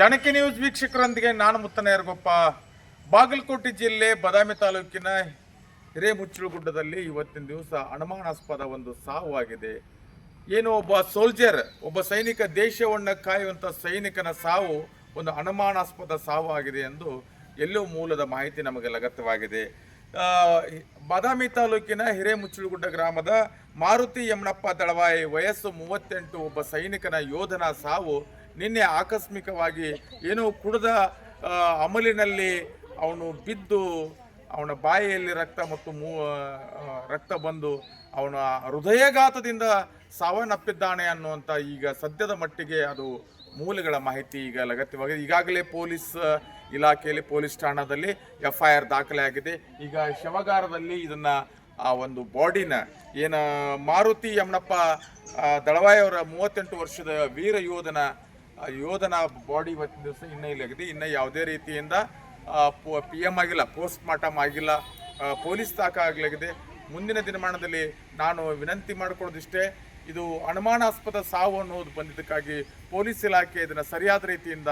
Chanakya news ವೀಕ್ಷಕರೊಂದಿಗೆ ನಾನು ಮುತ್ತನೇರಗೊಪ್ಪ. ಬಾಗಲಕೋಟೆ ಜಿಲ್ಲೆ ಬದಾಮಿ ತಾಲೂಕಿನ ಹಿರೇಮುಚ್ಚಲಗುಡ್ಡದಲ್ಲಿ ಇವತ್ತಿನ ದಿವಸ ಅನುಮಾನಾಸ್ಪದ ಒಂದು ಸಾವು ಆಗಿದೆ. ಏನು ಒಬ್ಬ ಸೋಲ್ಜರ್, ಒಬ್ಬ ಸೈನಿಕ, ದೇಶವನ್ನು ಕಾಯುವಂಥ ಸೈನಿಕನ ಸಾವು ಒಂದು ಅನುಮಾನಾಸ್ಪದ ಸಾವು ಆಗಿದೆ ಎಂದು ಎಲ್ಲೋ ಮೂಲದ ಮಾಹಿತಿ ನಮಗೆ ಲಗತ್ತವಾಗಿದೆ. ಬಾದಾಮಿ ತಾಲೂಕಿನ ಹಿರೇಮುಚ್ಚಲಗುಡ್ಡ ಗ್ರಾಮದ ಮಾರುತಿ ಯಮನಪ್ಪ ದಳವಾಯಿ, ವಯಸ್ಸು 38, ಒಬ್ಬ ಸೈನಿಕನ ಯೋಧನ ಸಾವು ನಿನ್ನೆ ಆಕಸ್ಮಿಕವಾಗಿ ಏನೋ ಕುಡಿದ ಅಮಲಿನಲ್ಲಿ ಅವನು ಬಿದ್ದು ಅವನ ಬಾಯಿಯಲ್ಲಿ ರಕ್ತ ಮತ್ತು ರಕ್ತ ಬಂದು ಅವನ ಹೃದಯಘಾತದಿಂದ ಸಾವನ್ನಪ್ಪಿದ್ದಾನೆ ಅನ್ನುವಂಥ ಈಗ ಸದ್ಯದ ಮಟ್ಟಿಗೆ ಅದು ಮೂಲಗಳ ಮಾಹಿತಿ ಈಗ ಲಗತ್ತವಾಗಿದೆ. ಈಗಾಗಲೇ ಪೊಲೀಸ್ ಇಲಾಖೆಯಲ್ಲಿ, ಪೊಲೀಸ್ ಠಾಣದಲ್ಲಿ FIR ದಾಖಲೆ ಆಗಿದೆ. ಈಗ ಶವಗಾರದಲ್ಲಿ ಇದನ್ನು ಆ ಒಂದು ಬಾಡಿನ ಏನು ಮಾರುತಿ ಯಮನಪ್ಪ ದಳವಾಯಿ ಅವರ 38 ವರ್ಷದ ವೀರ ಯೋಧನ ಬಾಡಿ ಇವತ್ತಿನ ದಿವಸ ಇನ್ನೂ ಇಲ್ಲಾಗಿದೆ. ಇನ್ನು ಯಾವುದೇ ರೀತಿಯಿಂದ PM ಆಗಿಲ್ಲ, ಪೋಸ್ಟ್ ಮಾರ್ಟಮ್ ಆಗಿಲ್ಲ, ಪೊಲೀಸ್ ದಾಖಲಾಗಿದೆ. ಮುಂದಿನ ದಿನಮಾನದಲ್ಲಿ ನಾನು ವಿನಂತಿ ಮಾಡಿಕೊಳ್ಳೋದಿಷ್ಟೇ, ಇದು ಅನುಮಾನಾಸ್ಪದ ಸಾವು ಅನ್ನೋದು ಬಂದಿದ್ದಕ್ಕಾಗಿ ಪೊಲೀಸ್ ಇಲಾಖೆ ಇದನ್ನು ಸರಿಯಾದ ರೀತಿಯಿಂದ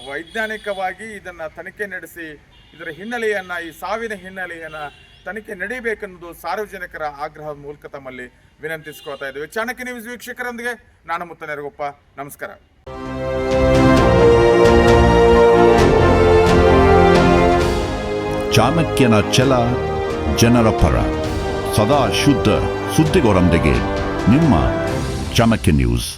ವೈಜ್ಞಾನಿಕವಾಗಿ ಇದನ್ನು ತನಿಖೆ ನಡೆಸಿ ಇದರ ಹಿನ್ನೆಲೆಯನ್ನು, ಈ ಸಾವಿನ ಹಿನ್ನೆಲೆಯನ್ನು ತನಿಖೆ ನಡೀಬೇಕೆನ್ನುವುದು ಸಾರ್ವಜನಿಕರ ಆಗ್ರಹದ ಮೂಲಕ ತಮ್ಮಲ್ಲಿ ವಿನಂತಿಸ್ಕೊಳ್ತಾ ಇದ್ದೇವೆ. ಚಾಣಕ್ಯ ನ್ಯೂಸ್ ವೀಕ್ಷಕರೊಂದಿಗೆ ನಾನು ಮುತ್ತನೇರಗೊಪ್ಪ. ನಮಸ್ಕಾರ. ಚಾಣಕ್ಯನ ಛಲ, ಜನರ ಪರ, ಸದಾ ಶುದ್ಧ ಸುದ್ದಿಗಳೊಂದಿಗೆ ನಿಮ್ಮ ಚಾಣಕ್ಯ ನ್ಯೂಸ್.